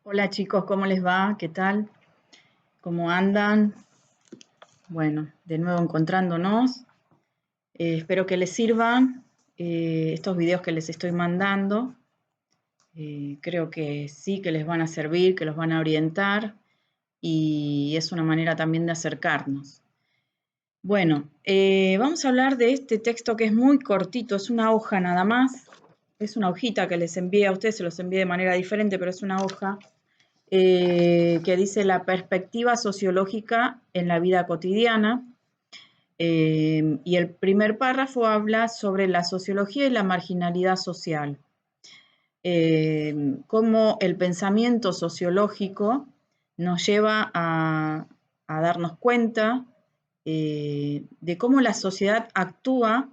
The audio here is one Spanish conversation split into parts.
Hola chicos, ¿cómo les va? ¿Qué tal? ¿Cómo andan? Bueno, de nuevo encontrándonos. Espero que les sirvan estos videos que les estoy mandando. Creo que sí, que les van a servir, que los van a orientar y es una manera también de acercarnos. Bueno, vamos a hablar de este texto que es muy cortito, es una hoja nada más. Es una hojita que les envié a ustedes, se los envié de manera diferente, pero es una hoja. Que dice la perspectiva sociológica en la vida cotidiana. Y el primer párrafo habla sobre la sociología y la marginalidad social. Cómo el pensamiento sociológico nos lleva a darnos cuenta de cómo la sociedad actúa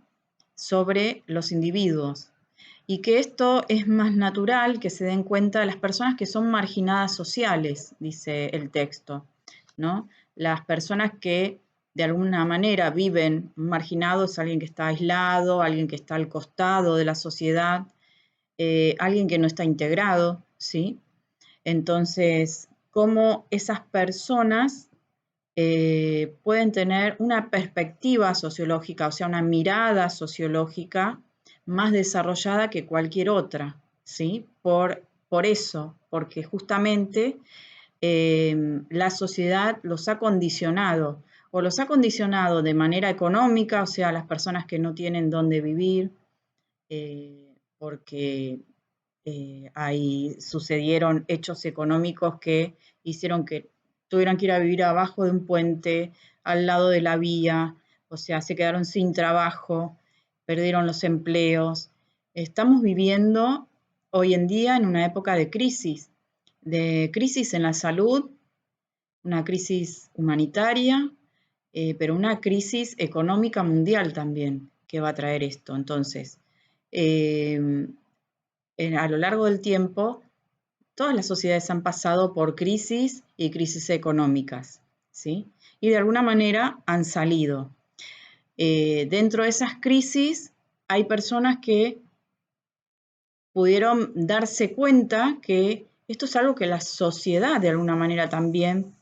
sobre los individuos y que esto es más natural que se den cuenta las personas que son marginadas sociales, dice el texto, ¿no? Las personas que de alguna manera viven marginados, alguien que está aislado, alguien que está al costado de la sociedad, alguien que no está integrado, ¿sí? Entonces, cómo esas personas pueden tener una perspectiva sociológica, o sea, una mirada sociológica más desarrollada que cualquier otra, ¿sí? Por eso, porque justamente la sociedad los ha condicionado, o los ha condicionado de manera económica, o sea, las personas que no tienen dónde vivir, porque sucedieron hechos económicos que hicieron que tuvieran que ir a vivir abajo de un puente, al lado de la vía, o sea, se quedaron sin trabajo, perdieron los empleos. Estamos viviendo hoy en día en una época de crisis en la salud, una crisis humanitaria, pero una crisis económica mundial también que va a traer esto. Entonces, a lo largo del tiempo, todas las sociedades han pasado por crisis y crisis económicas, ¿sí? Y de alguna manera han salido. Dentro de esas crisis hay personas que pudieron darse cuenta que esto es algo que la sociedad de alguna manera también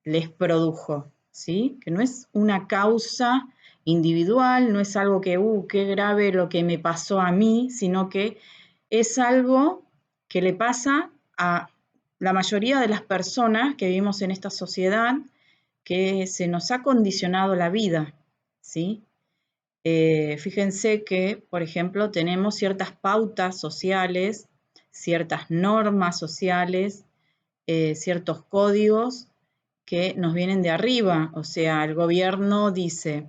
les produjo, ¿sí? Que no es una causa individual, no es algo que, qué grave lo que me pasó a mí, sino que es algo que le pasa a la mayoría de las personas que vivimos en esta sociedad, que se nos ha condicionado la vida, ¿sí? Fíjense que, por ejemplo, tenemos ciertas pautas sociales, ciertas normas sociales, ciertos códigos que nos vienen de arriba, o sea, el gobierno dice,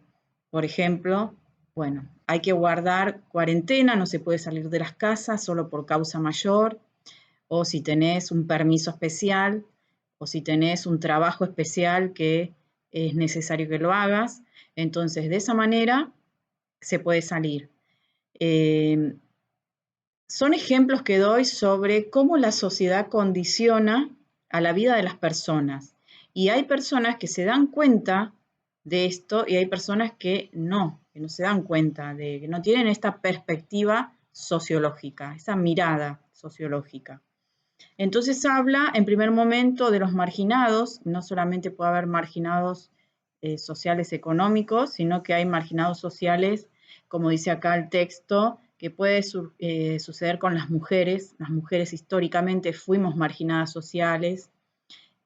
por ejemplo, bueno, hay que guardar cuarentena, no se puede salir de las casas solo por causa mayor, o si tenés un permiso especial, o si tenés un trabajo especial que es necesario que lo hagas, entonces de esa manera se puede salir. Son ejemplos que doy sobre cómo la sociedad condiciona a la vida de las personas. Y hay personas que se dan cuenta de esto y hay personas que no se dan cuenta, de que no tienen esta perspectiva sociológica, esa mirada sociológica. Entonces habla en primer momento de los marginados, no solamente puede haber marginados sociales económicos, sino que hay marginados sociales, como dice acá el texto, que puede suceder con las mujeres. Las mujeres históricamente fuimos marginadas sociales.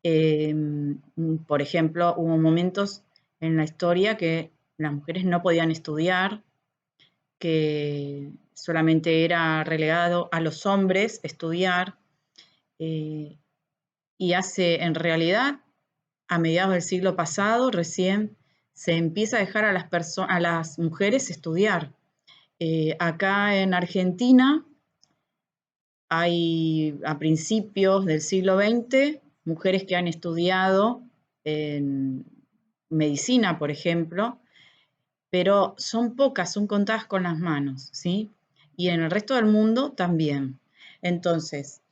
Por ejemplo, hubo momentos en la historia que las mujeres no podían estudiar, que solamente era relegado a los hombres estudiar. Y en realidad, a mediados del siglo pasado, recién se empieza a dejar a las mujeres estudiar. Acá en Argentina hay a principios del siglo XX mujeres que han estudiado en medicina, por ejemplo, pero son pocas, son contadas con las manos, ¿sí? Y en el resto del mundo también. Entonces,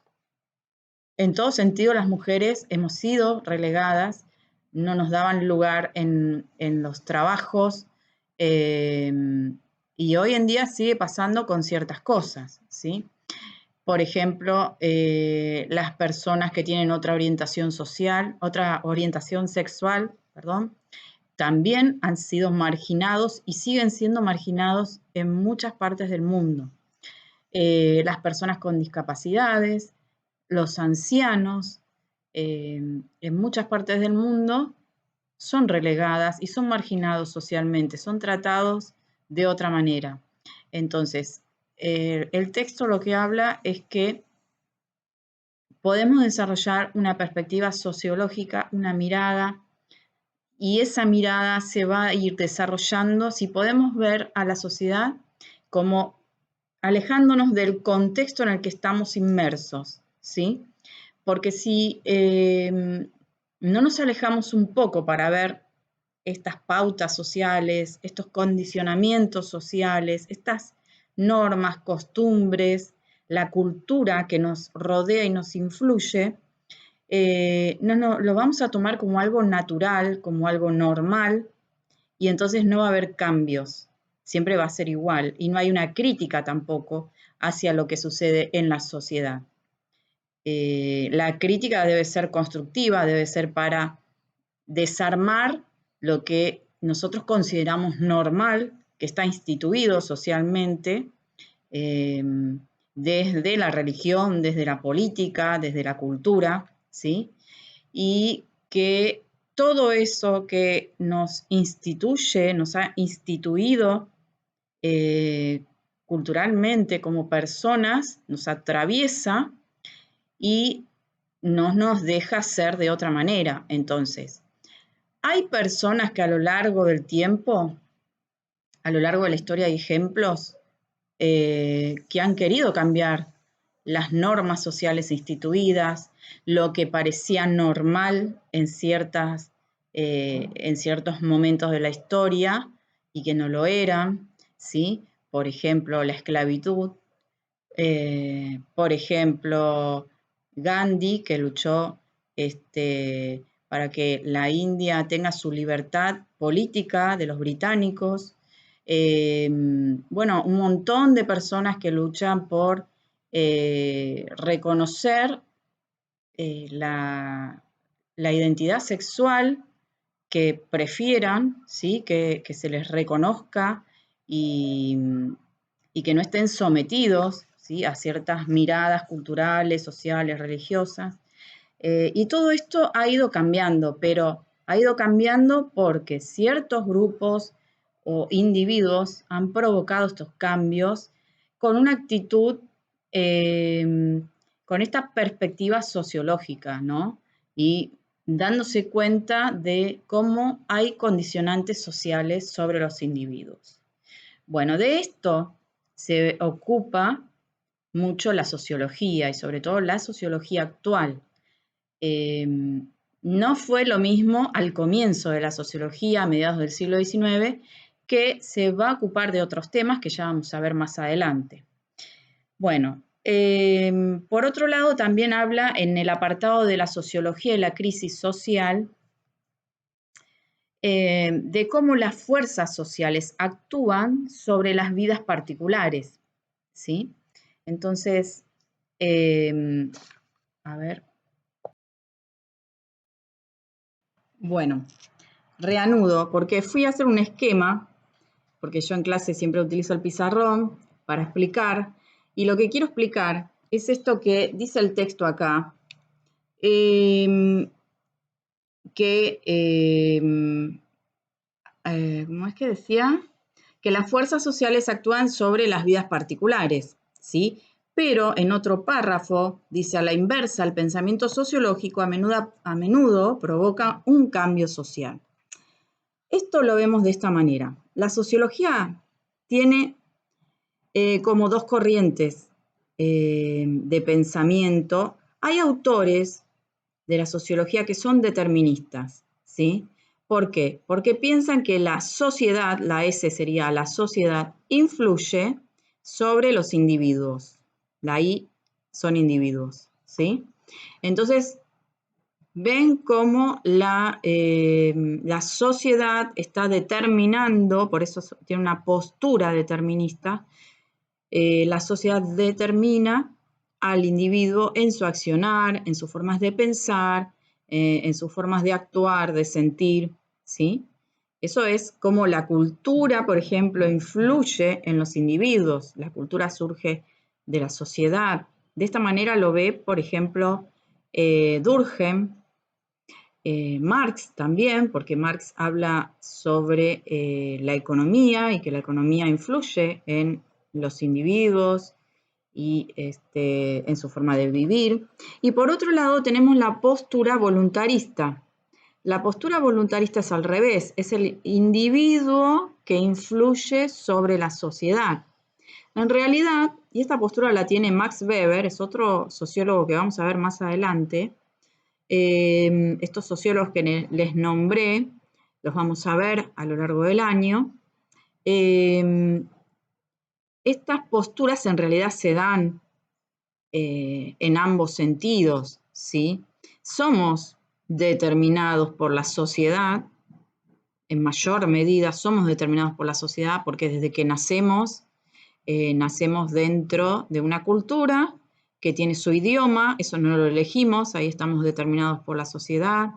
en todo sentido, las mujeres hemos sido relegadas, no nos daban lugar en los trabajos, y hoy en día sigue pasando con ciertas cosas, ¿sí? Por ejemplo, las personas que tienen otra orientación social, otra orientación sexual, perdón, también han sido marginados y siguen siendo marginados en muchas partes del mundo. Las personas con discapacidades, los ancianos, en muchas partes del mundo son relegadas y son marginados socialmente, son tratados de otra manera. Entonces, el texto lo que habla es que podemos desarrollar una perspectiva sociológica, una mirada, y esa mirada se va a ir desarrollando si podemos ver a la sociedad como alejándonos del contexto en el que estamos inmersos, ¿sí? Porque si no nos alejamos un poco para ver estas pautas sociales, estos condicionamientos sociales, estas normas, costumbres, la cultura que nos rodea y nos influye, lo vamos a tomar como algo natural, como algo normal, y entonces no va a haber cambios, siempre va a ser igual, y no hay una crítica tampoco hacia lo que sucede en la sociedad. La crítica debe ser constructiva, debe ser para desarmar lo que nosotros consideramos normal, que está instituido socialmente, desde la religión, desde la política, desde la cultura, ¿sí? Y que todo eso que nos instituye, nos ha instituido culturalmente como personas, nos atraviesa y no nos deja ser de otra manera. Entonces, hay personas que a lo largo del tiempo, a lo largo de la historia hay ejemplos que han querido cambiar las normas sociales instituidas, lo que parecía normal en ciertos momentos de la historia y que no lo eran, ¿sí? Por ejemplo, la esclavitud, por ejemplo, Gandhi, que luchó para que la India tenga su libertad política de los británicos. Bueno, un montón de personas que luchan por reconocer la identidad sexual que prefieran, ¿sí? Que se les reconozca y, y que no estén sometidos, ¿sí? A ciertas miradas culturales, sociales, religiosas. Y todo esto ha ido cambiando, pero ha ido cambiando porque ciertos grupos o individuos han provocado estos cambios con una actitud, con esta perspectiva sociológica, ¿no? Y dándose cuenta de cómo hay condicionantes sociales sobre los individuos. Bueno, de esto se ocupa mucho la sociología y sobre todo la sociología actual. No fue lo mismo al comienzo de la sociología, a mediados del siglo XIX, que se va a ocupar de otros temas que ya vamos a ver más adelante. Bueno, por otro lado, también habla en el apartado de la sociología y la crisis social de cómo las fuerzas sociales actúan sobre las vidas particulares, ¿sí? Entonces, a ver. Bueno, reanudo, porque fui a hacer un esquema, porque yo en clase siempre utilizo el pizarrón para explicar, y lo que quiero explicar es esto que dice el texto acá, ¿cómo es que decía? Que las fuerzas sociales actúan sobre las vidas particulares, ¿sí? Pero en otro párrafo dice a la inversa, el pensamiento sociológico a menudo provoca un cambio social. Esto lo vemos de esta manera. La sociología tiene como dos corrientes de pensamiento. Hay autores de la sociología que son deterministas, ¿sí? ¿Por qué? Porque piensan que la sociedad, la S sería la sociedad, influye sobre los individuos. La I son individuos, ¿sí? Entonces, ven cómo la sociedad está determinando, por eso tiene una postura determinista, la sociedad determina al individuo en su accionar, en sus formas de pensar, en sus formas de actuar, de sentir, ¿sí? Eso es como la cultura, por ejemplo, influye en los individuos. La cultura surge de la sociedad. De esta manera lo ve, por ejemplo, Durkheim, Marx también, porque Marx habla sobre la economía y que la economía influye en los individuos y en su forma de vivir. Y por otro lado tenemos la postura voluntarista. La postura voluntarista es al revés, es el individuo que influye sobre la sociedad. En realidad, y esta postura la tiene Max Weber, es otro sociólogo que vamos a ver más adelante, estos sociólogos que les nombré, los vamos a ver a lo largo del año. Estas posturas en realidad se dan en ambos sentidos, ¿sí? Somos determinados por la sociedad, en mayor medida somos determinados por la sociedad porque desde que nacemos, nacemos dentro de una cultura que tiene su idioma, eso no lo elegimos, ahí estamos determinados por la sociedad.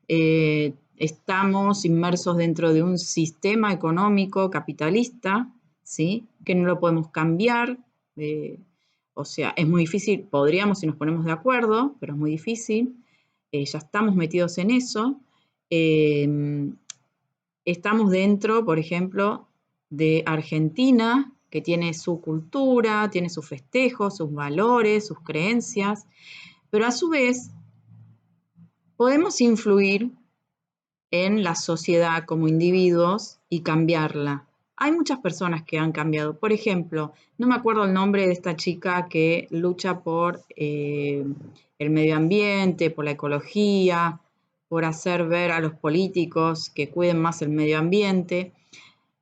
Estamos inmersos dentro de un sistema económico capitalista, ¿sí? Que no lo podemos cambiar. O sea, es muy difícil, podríamos si nos ponemos de acuerdo, pero es muy difícil. Ya estamos metidos en eso. Estamos dentro, por ejemplo, de Argentina, que tiene su cultura, tiene sus festejos, sus valores, sus creencias, pero a su vez podemos influir en la sociedad como individuos y cambiarla. Hay muchas personas que han cambiado. Por ejemplo, no me acuerdo el nombre de esta chica que lucha por el medio ambiente, por la ecología, por hacer ver a los políticos que cuiden más el medio ambiente.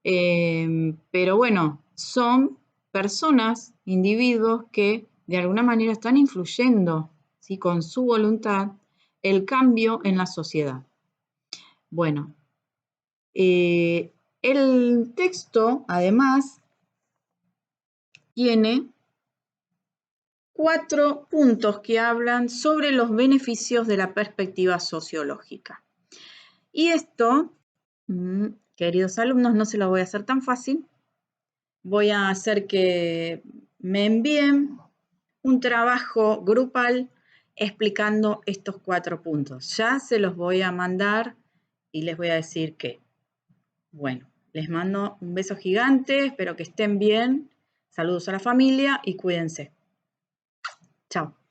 Pero bueno, son personas, individuos que de alguna manera están influyendo, ¿sí? Con su voluntad el cambio en la sociedad. Bueno, el texto además tiene 4 puntos que hablan sobre los beneficios de la perspectiva sociológica. Y esto, queridos alumnos, no se lo voy a hacer tan fácil. Voy a hacer que me envíen un trabajo grupal explicando estos 4 puntos. Ya se los voy a mandar y les voy a decir que, bueno, les mando un beso gigante, espero que estén bien. Saludos a la familia y cuídense. Chao.